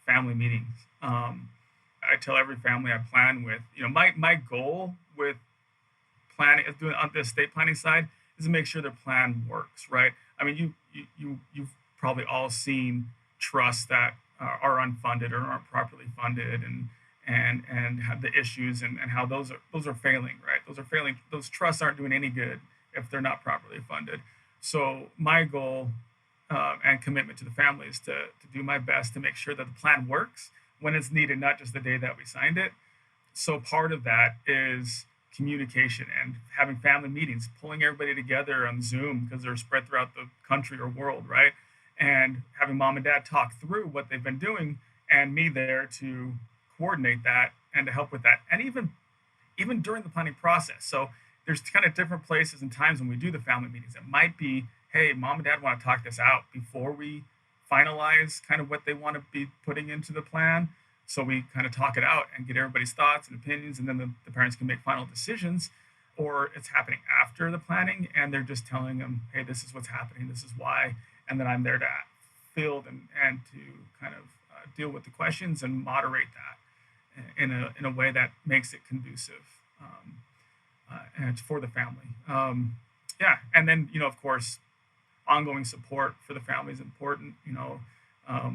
family meetings. I tell every family I plan with, my goal with planning, doing on the estate planning side, is to make sure their plan works, right? I mean, you've probably all seen trusts that are unfunded or aren't properly funded, and have the issues and how those are failing, right? Those are failing. Those trusts aren't doing any good if they're not properly funded. So my goal and commitment to the family is to do my best to make sure that the plan works when it's needed, not just the day that we signed it. So part of that is communication and having family meetings, pulling everybody together on Zoom, because they're spread throughout the country or world, right? And having mom and dad talk through what they've been doing, and me there to coordinate that and to help with that. And even during the planning process. So there's kind of different places and times when we do the family meetings. It might be, hey, mom and dad want to talk this out before we finalize kind of what they want to be putting into the plan. So we kind of talk it out and get everybody's thoughts and opinions, and then the parents can make final decisions. Or it's happening after the planning, and they're just telling them, hey, this is what's happening, this is why. And then I'm there to field and to kind of deal with the questions and moderate that in a way that makes it conducive and for the family. And then, of course, ongoing support for the family is important. A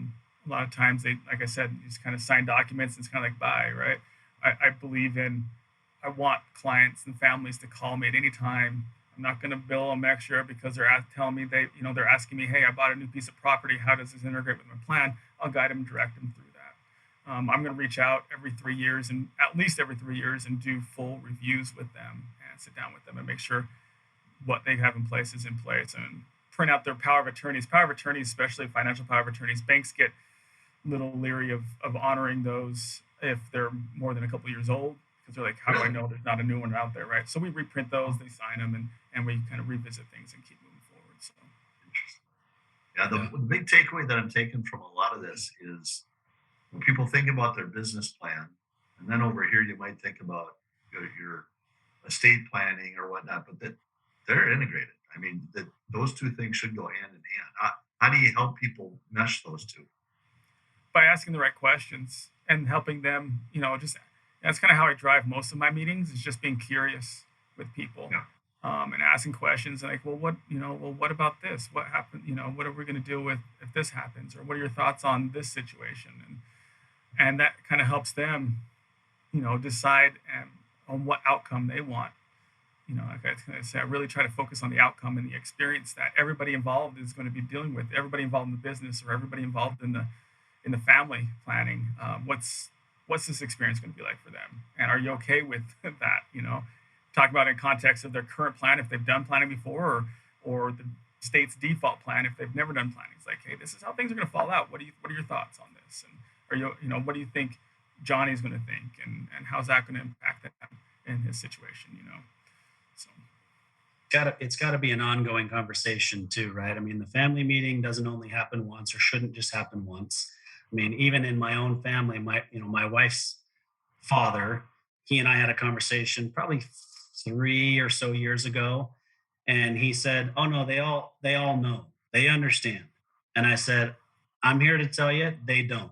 lot of times they, like I said, you just kind of sign documents and it's kind of like, bye, right? I want clients and families to call me at any time. I'm not going to bill them extra because they're telling me they're asking me, hey, I bought a new piece of property. How does this integrate with my plan? I'll guide them and direct them through that. I'm going to reach out every 3 years, and at least every 3 years, and do full reviews with them and sit down with them and make sure what they have in place is in place, and print out their power of attorneys. Power of attorneys, especially financial power of attorneys, banks get a little leery of honoring those if they're more than a couple years old, because they're like, how do I know there's not a new one out there, right? So we reprint those, they sign them, and we kind of revisit things and keep moving forward. So interesting. Yeah, the big takeaway that I'm taking from a lot of this is when people think about their business plan, and then over here you might think about your estate planning or whatnot, but that they're integrated. I mean, that those two things should go hand in hand. How do you help people mesh those two? By asking the right questions and helping them, just that's kind of how I drive most of my meetings, is just being curious with people. Yeah. And asking questions like, well, what about this? What happened? What are we going to do with if this happens? Or what are your thoughts on this situation? And that kind of helps them, decide on what outcome they want. Like I was going to say, I really try to focus on the outcome and the experience that everybody involved is going to be dealing with. Everybody involved in the business, or everybody involved in the family planning. What's this experience going to be like for them? And are you okay with that? Talk about it in context of their current plan if they've done planning before, or the state's default plan if they've never done planning. It's like, hey, this is how things are going to fall out. What are your thoughts on this? And what do you think Johnny's going to think, and how's that going to impact them in his situation? So It's got to be an ongoing conversation too, right? I mean, the family meeting doesn't only happen once, or shouldn't just happen once. I mean, even in my own family, my wife's father, he and I had a conversation probably 3 or so years ago, and he said, "Oh no, they all know, they understand." And I said, "I'm here to tell you, they don't.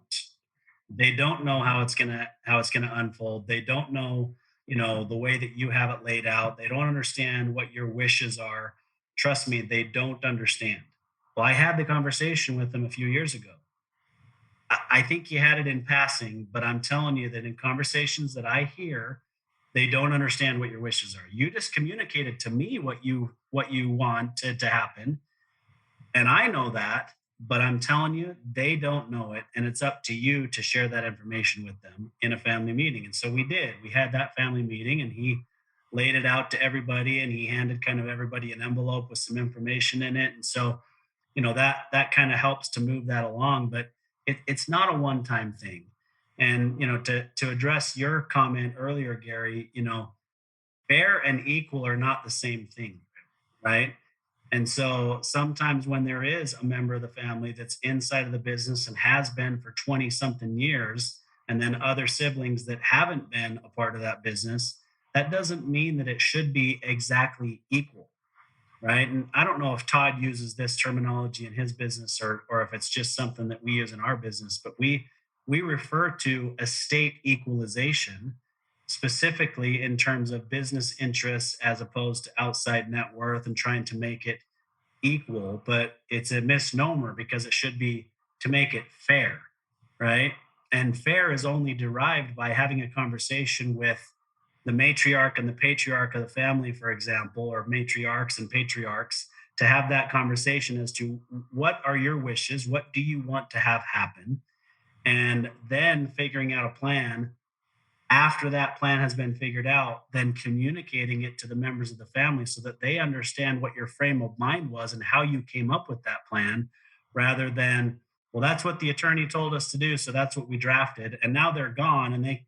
They don't know how it's gonna unfold. They don't know, the way that you have it laid out. They don't understand what your wishes are. Trust me, they don't understand." Well, I had the conversation with them a few years ago. I think you had it in passing, but I'm telling you that in conversations that I hear, they don't understand what your wishes are. You just communicated to me what you want to happen, and I know that, but I'm telling you, they don't know it, and it's up to you to share that information with them in a family meeting. And so we did. We had that family meeting, and he laid it out to everybody, and he handed kind of everybody an envelope with some information in it. And so, that kind of helps to move that along, but it's not a one-time thing. And to address your comment earlier, Gary, fair and equal are not the same thing, right? And so sometimes when there is a member of the family that's inside of the business and has been for 20 something years, and then other siblings that haven't been a part of that business, that doesn't mean that it should be exactly equal, right? And I don't know if Todd uses this terminology in his business, or if it's just something that we use in our business, but we refer to estate equalization specifically in terms of business interests as opposed to outside net worth, and trying to make it equal. But it's a misnomer, because it should be to make it fair, right? And fair is only derived by having a conversation with the matriarch and the patriarch of the family, for example, or matriarchs and patriarchs, to have that conversation as to what are your wishes, what do you want to have happen, and then figuring out a plan. After that plan has been figured out, then communicating it to the members of the family so that they understand what your frame of mind was and how you came up with that plan, rather than, well, that's what the attorney told us to do, so that's what we drafted, and now they're gone and they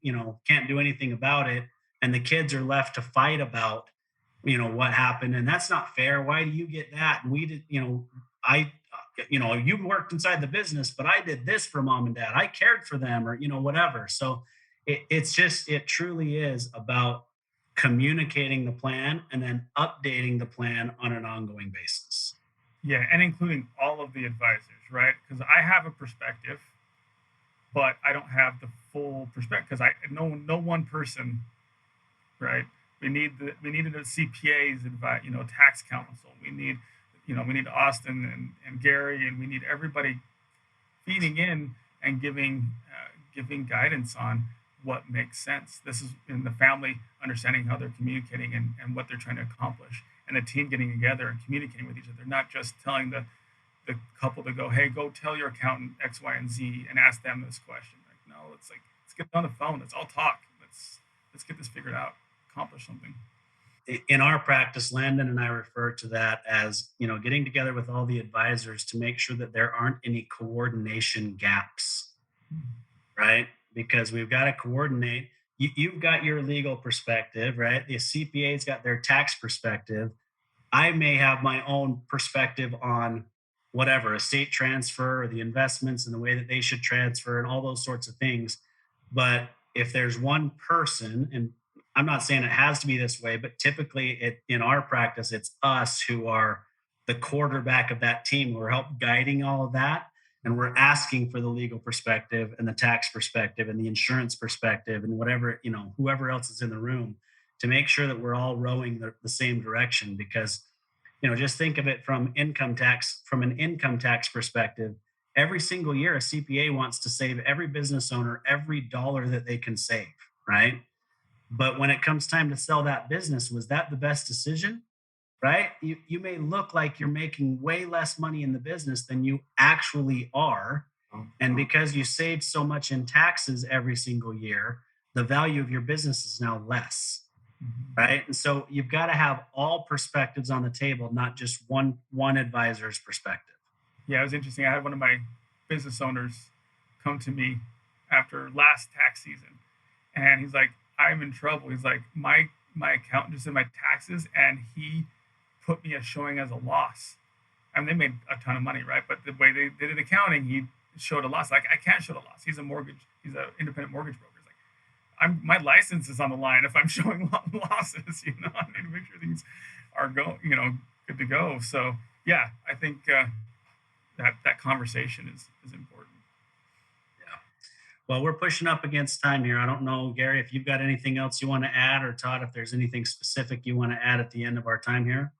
can't do anything about it, and the kids are left to fight about what happened. And that's not fair. Why do you get that? And we did, I you worked inside the business, but I did this for mom and dad, I cared for them, or whatever. So it truly is about communicating the plan and then updating the plan on an ongoing basis. yeah, and including all of the advisors, right? Because I have a perspective, but I don't have the full perspective, because no one person, right? We needed a CPA's advice, tax counsel. We need Austin and Gary, and we need everybody feeding in and giving guidance on what makes sense. This is in the family understanding how they're communicating and what they're trying to accomplish, and the team getting together and communicating with each other, not just telling the couple to go, hey, go tell your accountant X, Y, and Z and ask them this question. Like, no, let's get on the phone. Let's all talk. Let's get this figured out, accomplish something. In our practice, Landon and I refer to that as, getting together with all the advisors to make sure that there aren't any coordination gaps, right? Because we've got to coordinate. You've got your legal perspective, right? The CPA's got their tax perspective. I may have my own perspective on whatever, estate transfer or the investments and the way that they should transfer and all those sorts of things. But if there's one person, and I'm not saying it has to be this way, but typically in our practice, it's us who are the quarterback of that team who are help guiding all of that. And we're asking for the legal perspective and the tax perspective and the insurance perspective and whatever, whoever else is in the room to make sure that we're all rowing the same direction. Because, just think of it from an income tax perspective. Every single year, a CPA wants to save every business owner every dollar that they can save, right? But when it comes time to sell that business, was that the best decision? Right? You may look like you're making way less money in the business than you actually are. And because you saved so much in taxes every single year, the value of your business is now less. Right? And so you've got to have all perspectives on the table, not just one advisor's perspective. Yeah, it was interesting. I had one of my business owners come to me after last tax season, and he's like, I'm in trouble. He's like, my accountant just did my taxes, and he put me as showing as a loss. I mean, they made a ton of money, right? But the way they did it accounting, he showed a loss. Like, I can't show a loss. He's an independent mortgage broker. He's like, my license is on the line if I'm showing losses, I need to make sure things are good to go. So yeah, I think that conversation is important. Yeah. Well, we're pushing up against time here. I don't know, Gary, if you've got anything else you want to add, or Todd, if there's anything specific you want to add at the end of our time here.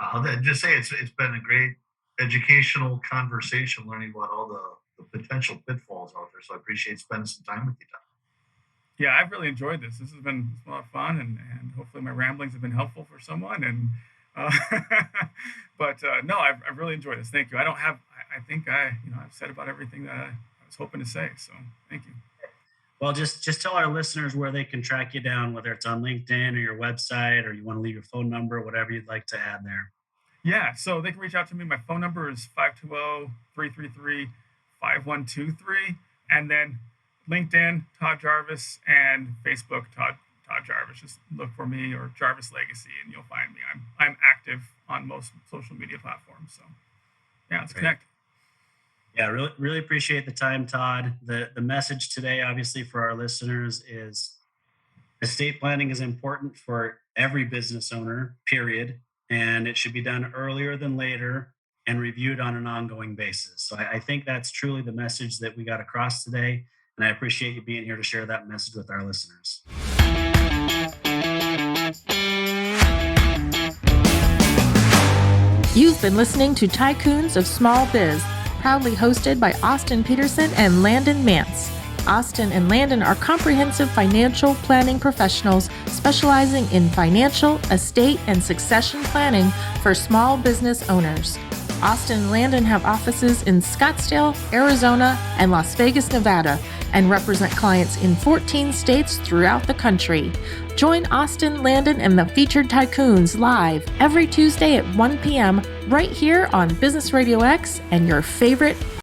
I'll just say it's been a great educational conversation, learning about all the potential pitfalls out there. So I appreciate spending some time with you, Todd. Yeah, I've really enjoyed this. This has been a lot of fun, and hopefully my ramblings have been helpful for someone. And no, I've really enjoyed this. Thank you. I think I've said about everything that I was hoping to say. So thank you. Well, just tell our listeners where they can track you down, whether it's on LinkedIn or your website, or you want to leave your phone number, whatever you'd like to add there. Yeah, so they can reach out to me. My phone number is 520-333-5123. And then LinkedIn, Todd Jarvis, and Facebook, Todd Jarvis. Just look for me, or Jarvis Legacy, and you'll find me. I'm active on most social media platforms. So yeah, let's connect. Yeah, really appreciate the time, Todd. The message today, obviously, for our listeners is estate planning is important for every business owner, period. And it should be done earlier than later and reviewed on an ongoing basis. So I think that's truly the message that we got across today. And I appreciate you being here to share that message with our listeners. You've been listening to Tycoons of Small Biz, proudly hosted by Austin Peterson and Landon Mance. Austin and Landon are comprehensive financial planning professionals specializing in financial, estate, and succession planning for small business owners. Austin and Landon have offices in Scottsdale, Arizona, and Las Vegas, Nevada, and represent clients in 14 states throughout the country. Join Austin, Landon, and the featured Tycoons live every Tuesday at 1 p.m. right here on Business RadioX and your favorite